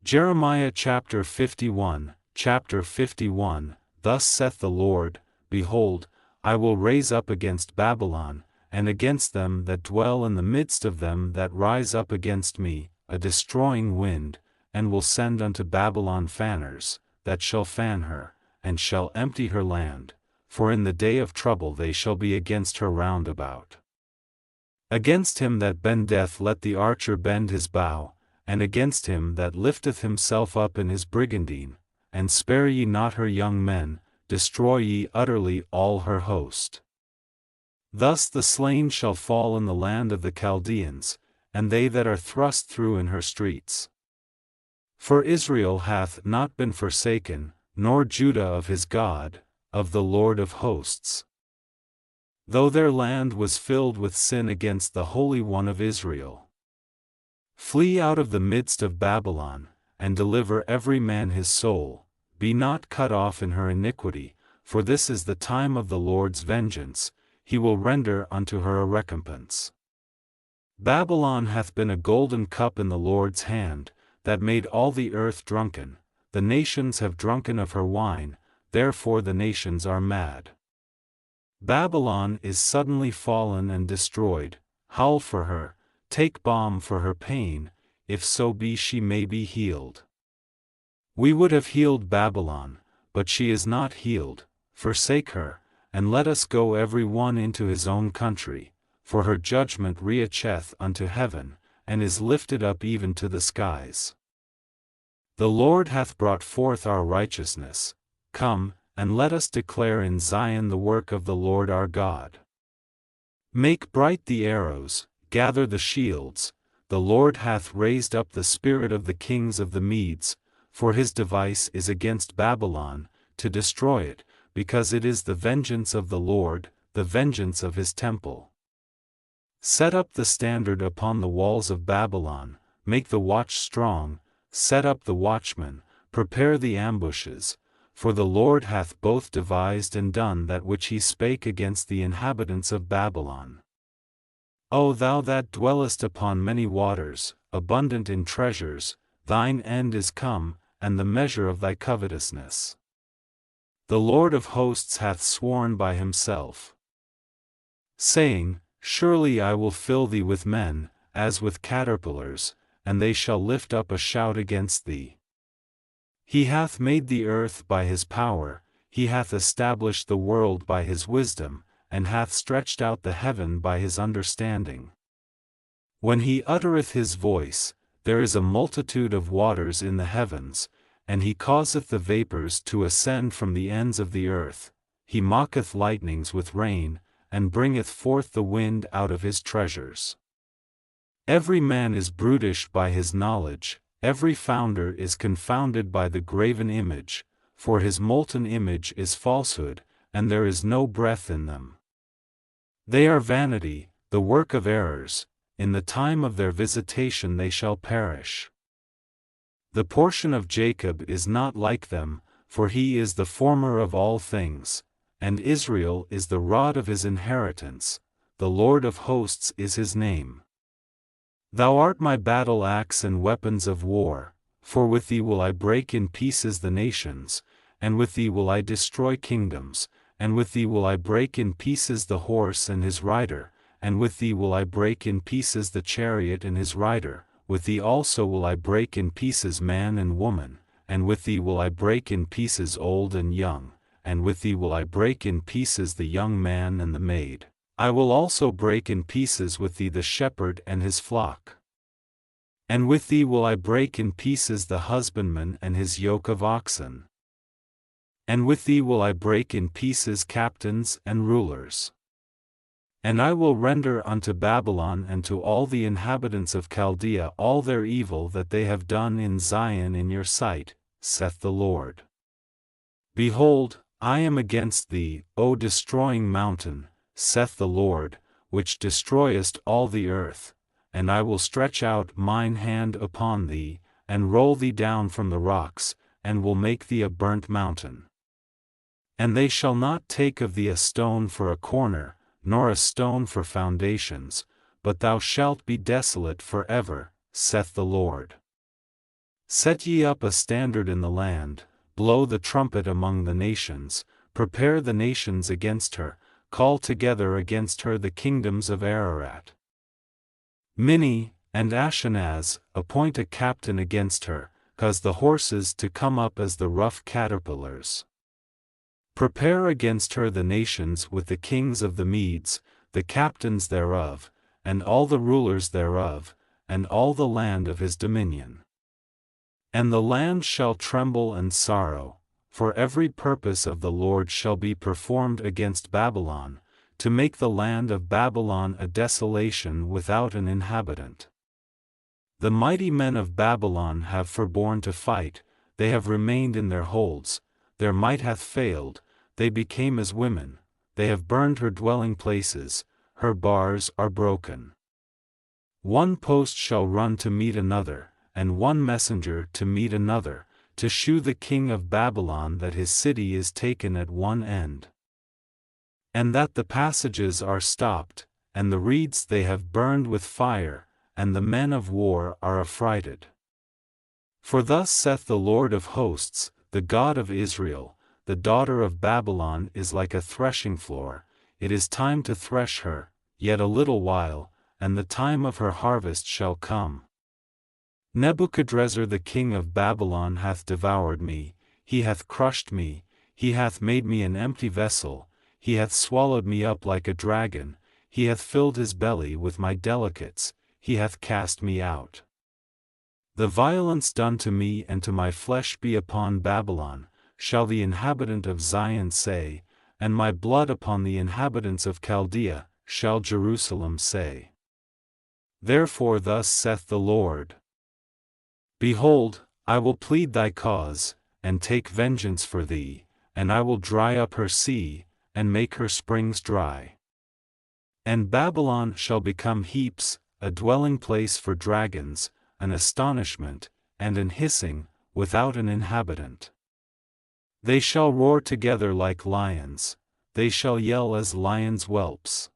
Jeremiah chapter 51. Thus saith the Lord, Behold, I will raise up against Babylon, and against them that dwell in the midst of them that rise up against me, a destroying wind, and will send unto Babylon fanners, that shall fan her, and shall empty her land, for in the day of trouble they shall be against her round about. Against him that bendeth let the archer bend his bow, and against him that lifteth himself up in his brigandine, and spare ye not her young men, destroy ye utterly all her host. Thus the slain shall fall in the land of the Chaldeans, and they that are thrust through in her streets. For Israel hath not been forsaken, nor Judah of his God, of the Lord of hosts. Though their land was filled with sin against the Holy One of Israel. Flee out of the midst of Babylon, and deliver every man his soul, be not cut off in her iniquity, for this is the time of the Lord's vengeance, he will render unto her a recompense. Babylon hath been a golden cup in the Lord's hand, that made all the earth drunken, the nations have drunken of her wine, therefore the nations are mad. Babylon is suddenly fallen and destroyed, howl for her, take balm for her pain, if so be she may be healed. We would have healed Babylon, but she is not healed, forsake her, and let us go every one into his own country, for her judgment reacheth unto heaven, and is lifted up even to the skies. The Lord hath brought forth our righteousness, come, and let us declare in Zion the work of the Lord our God. Make bright the arrows, gather the shields, the Lord hath raised up the spirit of the kings of the Medes, for his device is against Babylon, to destroy it, because it is the vengeance of the Lord, the vengeance of his temple. Set up the standard upon the walls of Babylon, make the watch strong, set up the watchmen, prepare the ambushes, for the Lord hath both devised and done that which he spake against the inhabitants of Babylon. O thou that dwellest upon many waters, abundant in treasures, thine end is come, and the measure of thy covetousness. The Lord of hosts hath sworn by himself, saying, Surely I will fill thee with men, as with caterpillars, and they shall lift up a shout against thee. He hath made the earth by his power, he hath established the world by his wisdom, and hath stretched out the heaven by his understanding. When he uttereth his voice, there is a multitude of waters in the heavens, and he causeth the vapors to ascend from the ends of the earth, he mocketh lightnings with rain, and bringeth forth the wind out of his treasures. Every man is brutish by his knowledge, every founder is confounded by the graven image, for his molten image is falsehood, and there is no breath in them. They are vanity, the work of errors, in the time of their visitation they shall perish. The portion of Jacob is not like them, for he is the former of all things, and Israel is the rod of his inheritance, the Lord of hosts is his name. Thou art my battle axe and weapons of war, for with thee will I break in pieces the nations, and with thee will I destroy kingdoms, and with thee will I break in pieces the horse and his rider, and with thee will I break in pieces the chariot and his rider, with thee also will I break in pieces man and woman, and with thee will I break in pieces old and young, and with thee will I break in pieces the young man and the maid. I will also break in pieces with thee the shepherd and his flock. And with thee will I break in pieces the husbandman and his yoke of oxen. And with thee will I break in pieces captains and rulers. And I will render unto Babylon and to all the inhabitants of Chaldea all their evil that they have done in Zion in your sight, saith the Lord. Behold, I am against thee, O destroying mountain, saith the Lord, which destroyest all the earth, and I will stretch out mine hand upon thee, and roll thee down from the rocks, and will make thee a burnt mountain. And they shall not take of thee a stone for a corner, nor a stone for foundations, but thou shalt be desolate for ever, saith the Lord. Set ye up a standard in the land, blow the trumpet among the nations, prepare the nations against her, call together against her the kingdoms of Ararat. Minni and Ashkenaz, appoint a captain against her, cause the horses to come up as the rough caterpillars. Prepare against her the nations with the kings of the Medes, the captains thereof, and all the rulers thereof, and all the land of his dominion. And the land shall tremble and sorrow, for every purpose of the Lord shall be performed against Babylon, to make the land of Babylon a desolation without an inhabitant. The mighty men of Babylon have forborne to fight, they have remained in their holds, their might hath failed, they became as women, they have burned her dwelling places, her bars are broken. One post shall run to meet another, and one messenger to meet another, to shew the king of Babylon that his city is taken at one end, and that the passages are stopped, and the reeds they have burned with fire, and the men of war are affrighted. For thus saith the Lord of hosts, the God of Israel, the daughter of Babylon is like a threshing floor, it is time to thresh her, yet a little while, and the time of her harvest shall come. Nebuchadrezzar the king of Babylon hath devoured me, he hath crushed me, he hath made me an empty vessel, he hath swallowed me up like a dragon, he hath filled his belly with my delicates, he hath cast me out. The violence done to me and to my flesh be upon Babylon, shall the inhabitant of Zion say, and my blood upon the inhabitants of Chaldea, shall Jerusalem say. Therefore thus saith the Lord: Behold, I will plead thy cause, and take vengeance for thee, and I will dry up her sea, and make her springs dry. And Babylon shall become heaps, a dwelling place for dragons, an astonishment, and an hissing, without an inhabitant. They shall roar together like lions, they shall yell as lions' whelps.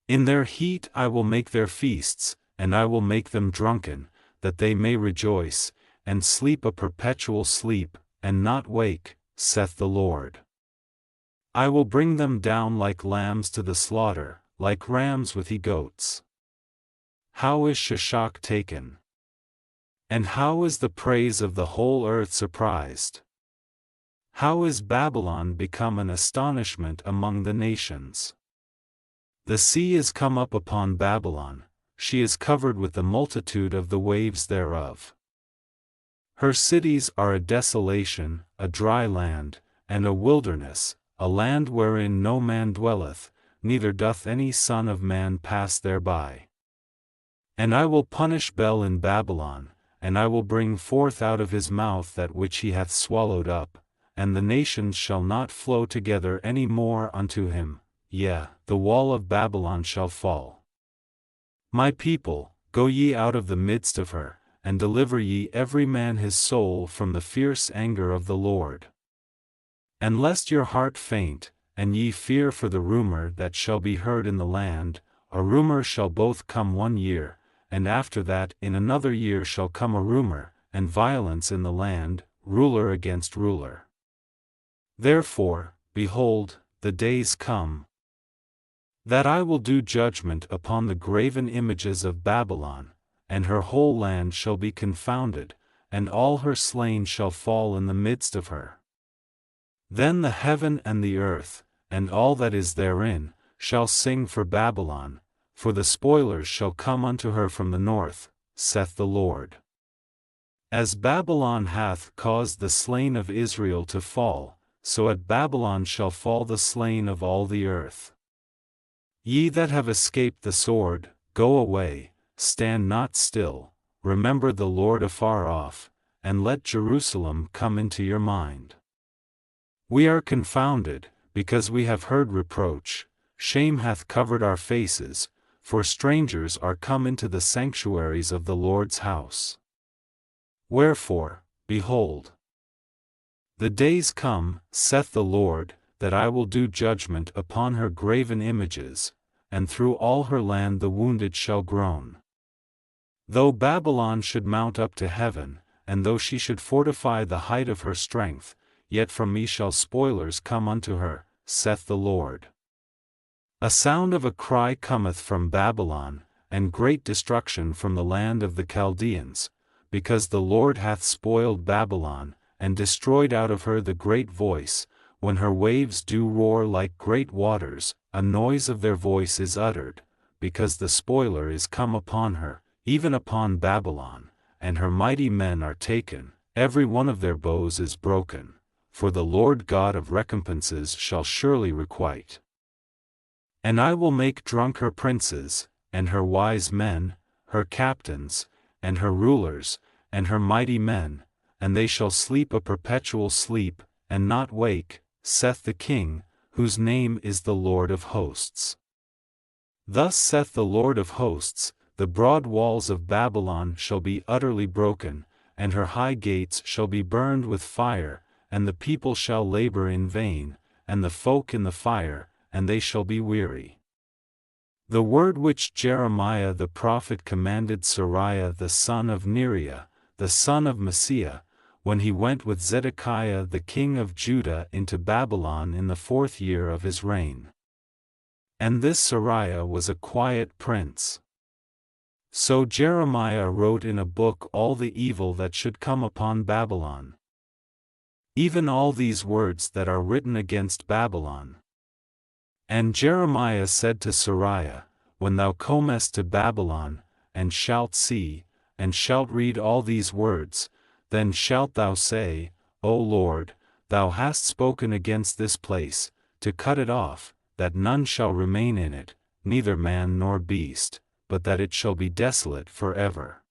In their heat I will make their feasts, and I will make them drunken, that they may rejoice, and sleep a perpetual sleep, and not wake, saith the Lord. I will bring them down like lambs to the slaughter, like rams with he-goats. How is Sheshach taken? And how is the praise of the whole earth surprised? How is Babylon become an astonishment among the nations? The sea is come up upon Babylon, she is covered with the multitude of the waves thereof. Her cities are a desolation, a dry land, and a wilderness, a land wherein no man dwelleth, neither doth any son of man pass thereby. And I will punish Bel in Babylon, and I will bring forth out of his mouth that which he hath swallowed up, and the nations shall not flow together any more unto him, yea, the wall of Babylon shall fall. My people, go ye out of the midst of her, and deliver ye every man his soul from the fierce anger of the Lord. And lest your heart faint, and ye fear for the rumor that shall be heard in the land, a rumor shall both come 1 year, and after that in another year shall come a rumor, and violence in the land, ruler against ruler. Therefore, behold, the days come, that I will do judgment upon the graven images of Babylon, and her whole land shall be confounded, and all her slain shall fall in the midst of her. Then the heaven and the earth, and all that is therein, shall sing for Babylon, for the spoilers shall come unto her from the north, saith the Lord. As Babylon hath caused the slain of Israel to fall, so at Babylon shall fall the slain of all the earth. Ye that have escaped the sword, go away, stand not still, remember the Lord afar off, and let Jerusalem come into your mind. We are confounded, because we have heard reproach, shame hath covered our faces, for strangers are come into the sanctuaries of the Lord's house. Wherefore, behold, the days come, saith the Lord, that I will do judgment upon her graven images, and through all her land the wounded shall groan. Though Babylon should mount up to heaven, and though she should fortify the height of her strength, yet from me shall spoilers come unto her, saith the Lord. A sound of a cry cometh from Babylon, and great destruction from the land of the Chaldeans, because the Lord hath spoiled Babylon, and destroyed out of her the great voice. When her waves do roar like great waters, a noise of their voice is uttered, because the spoiler is come upon her, even upon Babylon, and her mighty men are taken, every one of their bows is broken, for the Lord God of recompenses shall surely requite. And I will make drunk her princes, and her wise men, her captains, and her rulers, and her mighty men, and they shall sleep a perpetual sleep, and not wake, saith the King, whose name is the Lord of hosts. Thus saith the Lord of hosts, the broad walls of Babylon shall be utterly broken, and her high gates shall be burned with fire, and the people shall labor in vain, and the folk in the fire, and they shall be weary. The word which Jeremiah the prophet commanded Seraiah the son of Neriah, the son of Maaseiah, when he went with Zedekiah the king of Judah into Babylon in the 4th year of his reign. And this Seraiah was a quiet prince. So Jeremiah wrote in a book all the evil that should come upon Babylon. Even all these words that are written against Babylon. And Jeremiah said to Seraiah, when thou comest to Babylon, and shalt see, and shalt read all these words, then shalt thou say, O Lord, thou hast spoken against this place, to cut it off, that none shall remain in it, neither man nor beast, but that it shall be desolate forever.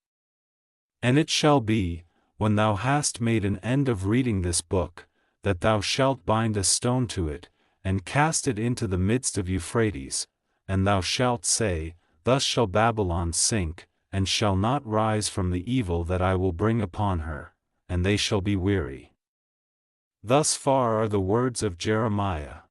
And it shall be, when thou hast made an end of reading this book, that thou shalt bind a stone to it, and cast it into the midst of Euphrates, and thou shalt say, Thus shall Babylon sink, and shall not rise from the evil that I will bring upon her, and they shall be weary. Thus far are the words of Jeremiah.